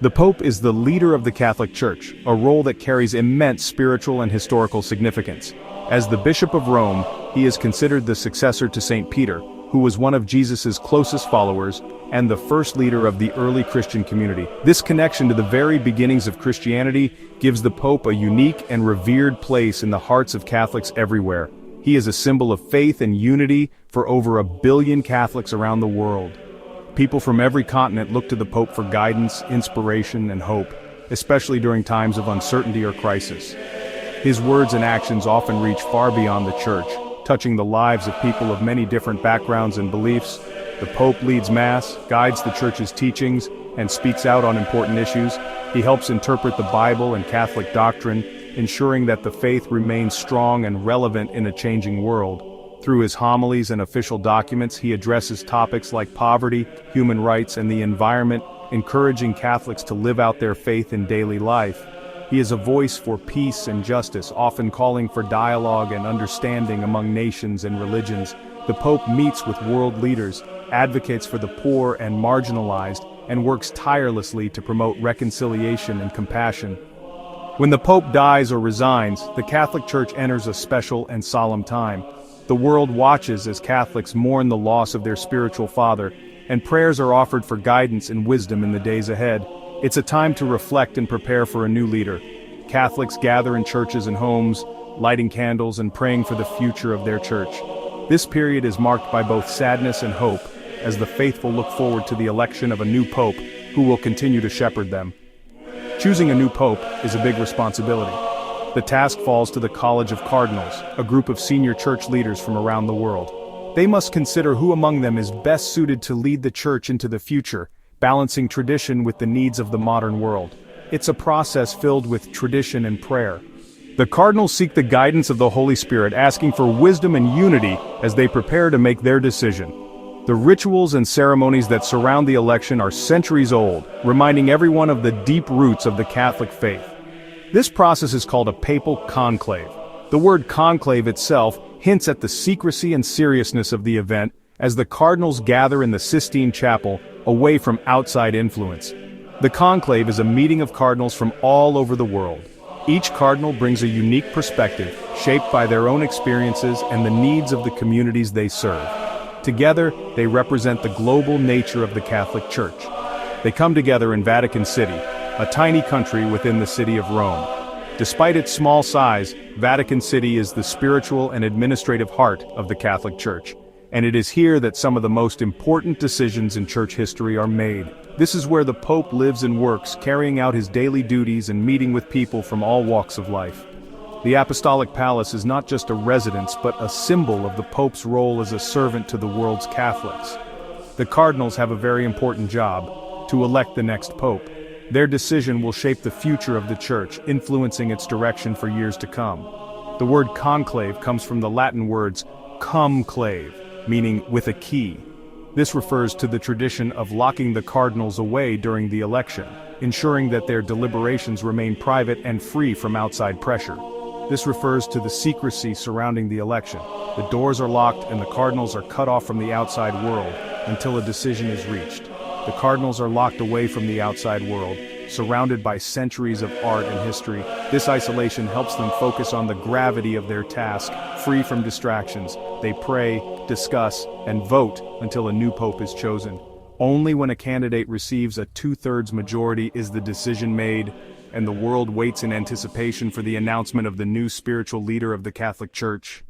The Pope is the leader of the Catholic Church, a role that carries immense spiritual and historical significance. As the Bishop of Rome, he is considered the successor to St. Peter, who was one of Jesus' closest followers and the first leader of the early Christian community. This connection to the very beginnings of Christianity gives the Pope a unique and revered place in the hearts of Catholics everywhere. He is a symbol of faith and unity for over 1 billion Catholics around the world. People from every continent look to the Pope for guidance, inspiration, and hope, especially during times of uncertainty or crisis. His words and actions often reach far beyond the Church, touching the lives of people of many different backgrounds and beliefs. The Pope leads Mass, guides the Church's teachings, and speaks out on important issues. He helps interpret the Bible and Catholic doctrine, ensuring that the faith remains strong and relevant in a changing world. Through his homilies and official documents, he addresses topics like poverty, human rights, and the environment, encouraging Catholics to live out their faith in daily life. He is a voice for peace and justice, often calling for dialogue and understanding among nations and religions. The Pope meets with world leaders, advocates for the poor and marginalized, and works tirelessly to promote reconciliation and compassion. When the Pope dies or resigns, the Catholic Church enters a special and solemn time. The world watches as Catholics mourn the loss of their spiritual father, and prayers are offered for guidance and wisdom in the days ahead. It's a time to reflect and prepare for a new leader. Catholics gather in churches and homes, lighting candles and praying for the future of their church. This period is marked by both sadness and hope, as the faithful look forward to the election of a new Pope who will continue to shepherd them. Choosing a new Pope is a big responsibility. The task falls to the College of Cardinals, a group of senior church leaders from around the world. They must consider who among them is best suited to lead the Church into the future, balancing tradition with the needs of the modern world. It's a process filled with tradition and prayer. The Cardinals seek the guidance of the Holy Spirit, asking for wisdom and unity as they prepare to make their decision. The rituals and ceremonies that surround the election are centuries old, reminding everyone of the deep roots of the Catholic faith. This process is called a Papal Conclave. The word conclave itself hints at the secrecy and seriousness of the event, as the cardinals gather in the Sistine Chapel, away from outside influence. The conclave is a meeting of cardinals from all over the world. Each cardinal brings a unique perspective, shaped by their own experiences and the needs of the communities they serve. Together, they represent the global nature of the Catholic Church. They come together in Vatican City, a tiny country within the city of Rome. Despite its small size, Vatican City is the spiritual and administrative heart of the Catholic Church, and it is here that some of the most important decisions in church history are made. This is where the Pope lives and works, carrying out his daily duties and meeting with people from all walks of life. The Apostolic Palace is not just a residence, but a symbol of the Pope's role as a servant to the world's Catholics. The cardinals have a very important job: to elect the next Pope. Their decision will shape the future of the Church, influencing its direction for years to come. The word conclave comes from the Latin words cum clave, meaning with a key. This refers to the tradition of locking the cardinals away during the election, ensuring that their deliberations remain private and free from outside pressure. This refers to the secrecy surrounding the election. The doors are locked and the cardinals are cut off from the outside world until a decision is reached. The cardinals are locked away from the outside world, surrounded by centuries of art and history. This isolation helps them focus on the gravity of their task, free from distractions. They pray, discuss, and vote until a new pope is chosen. Only when a candidate receives a 2/3 majority is the decision made, and the world waits in anticipation for the announcement of the new spiritual leader of the Catholic Church.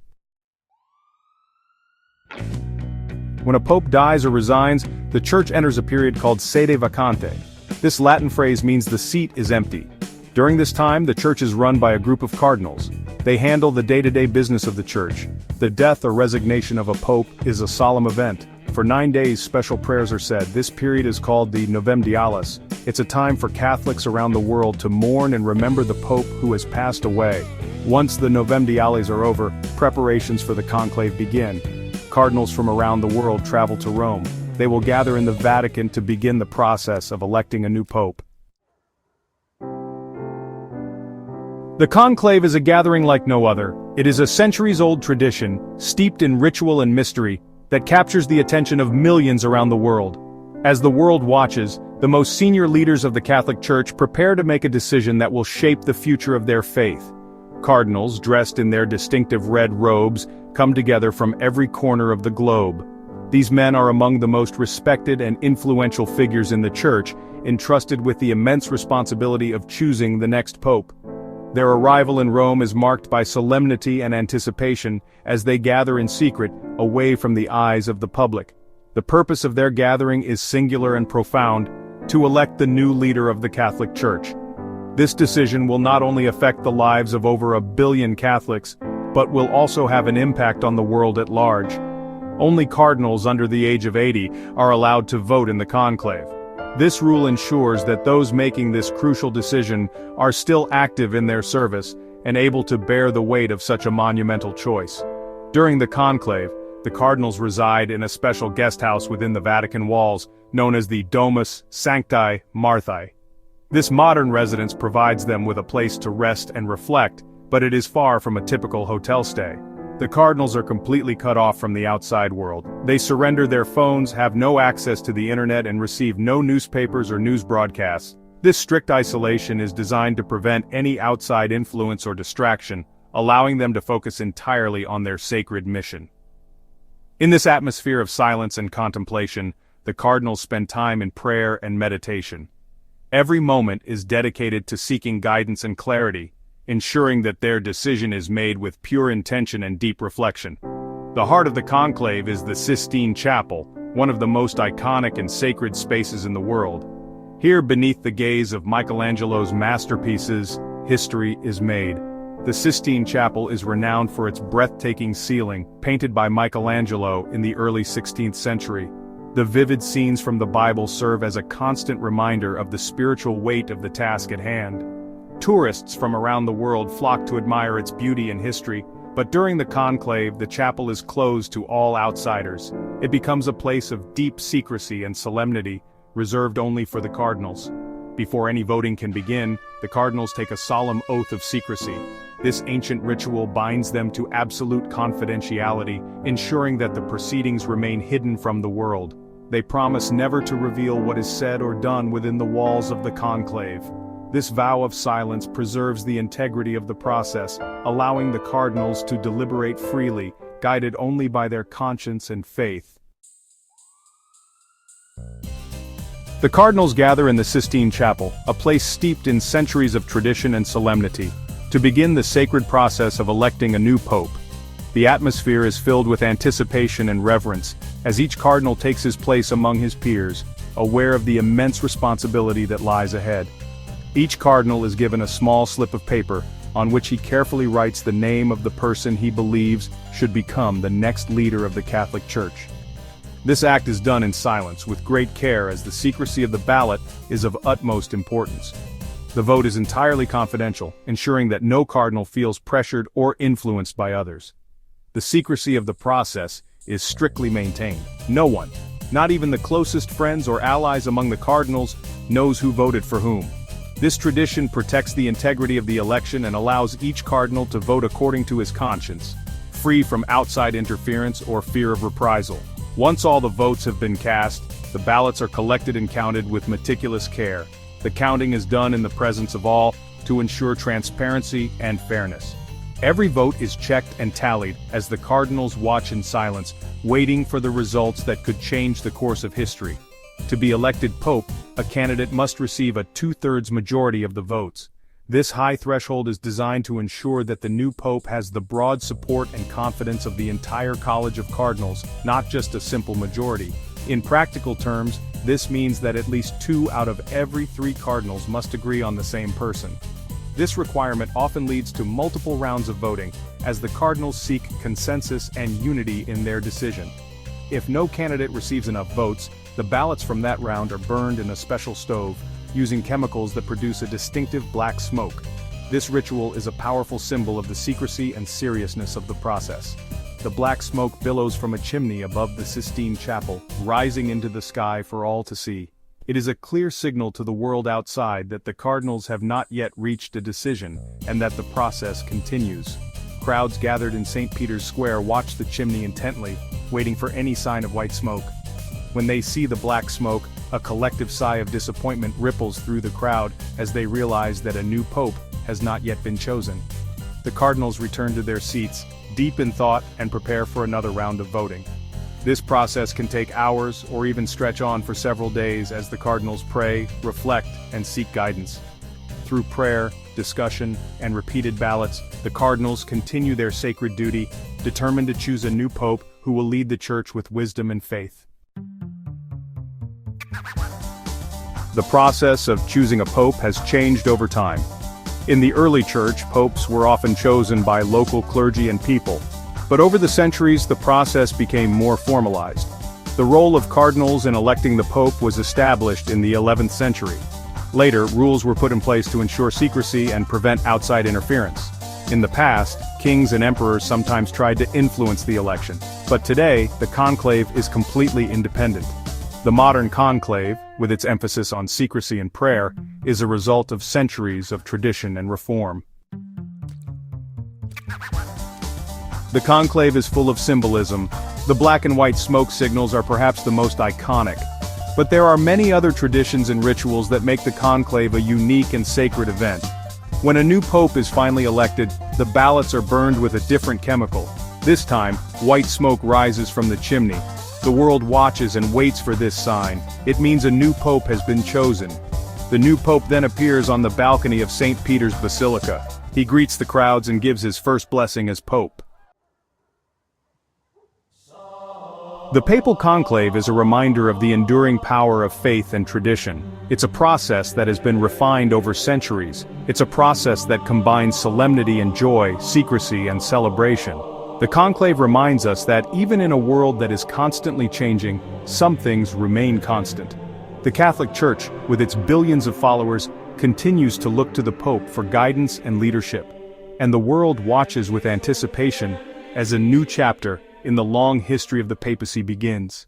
When a pope dies or resigns, the Church enters a period called sede vacante. This Latin phrase means the seat is empty. During this time, the Church is run by a group of cardinals. They handle the day-to-day business of the Church. The death or resignation of a pope is a solemn event. For 9 days, special prayers are said. This period is called the Novem Dialis. It's a time for Catholics around the world to mourn and remember the pope who has passed away. Once the Novem Dialis are over, preparations for the conclave begin. Cardinals from around the world travel to Rome. They will gather in the Vatican to begin the process of electing a new pope. The conclave is a gathering like no other. It is a centuries-old tradition, steeped in ritual and mystery, that captures the attention of millions around the world. As the world watches, The most senior leaders of the Catholic Church prepare to make a decision that will shape the future of their faith. Cardinals, dressed in their distinctive red robes, come together from every corner of the globe. These men are among the most respected and influential figures in the Church, entrusted with the immense responsibility of choosing the next pope. Their arrival in Rome is marked by solemnity and anticipation as they gather in secret, away from the eyes of the public. The purpose of their gathering is singular and profound: to elect the new leader of the Catholic Church. This decision will not only affect the lives of over 1 billion Catholics, but will also have an impact on the world at large. Only cardinals under the age of 80 are allowed to vote in the conclave. This rule ensures that those making this crucial decision are still active in their service and able to bear the weight of such a monumental choice. During the conclave, the cardinals reside in a special guest house within the Vatican walls, known as the Domus Sanctae Marthae. This modern residence provides them with a place to rest and reflect, but it is far from a typical hotel stay. The cardinals are completely cut off from the outside world. They surrender their phones, have no access to the internet, and receive no newspapers or news broadcasts. This strict isolation is designed to prevent any outside influence or distraction, allowing them to focus entirely on their sacred mission. In this atmosphere of silence and contemplation, the cardinals spend time in prayer and meditation. Every moment is dedicated to seeking guidance and clarity, ensuring that their decision is made with pure intention and deep reflection. The heart of the conclave is the Sistine Chapel, one of the most iconic and sacred spaces in the world. Here, beneath the gaze of Michelangelo's masterpieces, history is made. The Sistine Chapel is renowned for its breathtaking ceiling, painted by Michelangelo in the early 16th century. The vivid scenes from the Bible serve as a constant reminder of the spiritual weight of the task at hand. Tourists from around the world flock to admire its beauty and history, but during the conclave, the chapel is closed to all outsiders. It becomes a place of deep secrecy and solemnity, reserved only for the cardinals. Before any voting can begin, the cardinals take a solemn oath of secrecy. This ancient ritual binds them to absolute confidentiality, ensuring that the proceedings remain hidden from the world. They promise never to reveal what is said or done within the walls of the conclave. This vow of silence preserves the integrity of the process, allowing the cardinals to deliberate freely, guided only by their conscience and faith. The cardinals gather in the Sistine Chapel, a place steeped in centuries of tradition and solemnity, to begin the sacred process of electing a new pope. The atmosphere is filled with anticipation and reverence, as each cardinal takes his place among his peers, aware of the immense responsibility that lies ahead. Each cardinal is given a small slip of paper, on which he carefully writes the name of the person he believes should become the next leader of the Catholic Church. This act is done in silence, with great care, as the secrecy of the ballot is of utmost importance. The vote is entirely confidential, ensuring that no cardinal feels pressured or influenced by others. The secrecy of the process is strictly maintained. No one, not even the closest friends or allies among the cardinals, knows who voted for whom. This tradition protects the integrity of the election and allows each cardinal to vote according to his conscience, free from outside interference or fear of reprisal. Once all the votes have been cast, the ballots are collected and counted with meticulous care. The counting is done in the presence of all, to ensure transparency and fairness. Every vote is checked and tallied as the cardinals watch in silence, waiting for the results that could change the course of history. To be elected pope, a candidate must receive a 2/3 majority of the votes. This high threshold is designed to ensure that the new pope has the broad support and confidence of the entire College of Cardinals, not just a simple majority. In practical terms, this means that at least 2 out of every 3 cardinals must agree on the same person. This requirement often leads to multiple rounds of voting, as the cardinals seek consensus and unity in their decision. If no candidate receives enough votes, the ballots from that round are burned in a special stove, using chemicals that produce a distinctive black smoke. This ritual is a powerful symbol of the secrecy and seriousness of the process. The black smoke billows from a chimney above the Sistine Chapel, rising into the sky for all to see. It is a clear signal to the world outside that the cardinals have not yet reached a decision, and that the process continues. Crowds gathered in St. Peter's Square watch the chimney intently, waiting for any sign of white smoke. When they see the black smoke, a collective sigh of disappointment ripples through the crowd as they realize that a new pope has not yet been chosen. The cardinals return to their seats, deep in thought, and prepare for another round of voting. This process can take hours or even stretch on for several days as the cardinals pray, reflect, and seek guidance. Through prayer, discussion, and repeated ballots, the cardinals continue their sacred duty, determined to choose a new pope who will lead the church with wisdom and faith. The process of choosing a pope has changed over time. In the early church, popes were often chosen by local clergy and people. But over the centuries, the process became more formalized. The role of cardinals in electing the pope was established in the 11th century. Later, rules were put in place to ensure secrecy and prevent outside interference. In the past, kings and emperors sometimes tried to influence the election. But today, the conclave is completely independent. The modern conclave, with its emphasis on secrecy and prayer, is a result of centuries of tradition and reform. The conclave is full of symbolism. The black and white smoke signals are perhaps the most iconic. But there are many other traditions and rituals that make the conclave a unique and sacred event. When a new pope is finally elected, the ballots are burned with a different chemical. This time, white smoke rises from the chimney. The world watches and waits for this sign. It means a new pope has been chosen. The new pope then appears on the balcony of St. Peter's Basilica. He greets the crowds and gives his first blessing as pope. The Papal Conclave is a reminder of the enduring power of faith and tradition. It's a process that has been refined over centuries. It's a process that combines solemnity and joy, secrecy and celebration. The conclave reminds us that even in a world that is constantly changing, some things remain constant. The Catholic Church, with its billions of followers, continues to look to the Pope for guidance and leadership. And the world watches with anticipation as a new chapter in the long history of the papacy begins.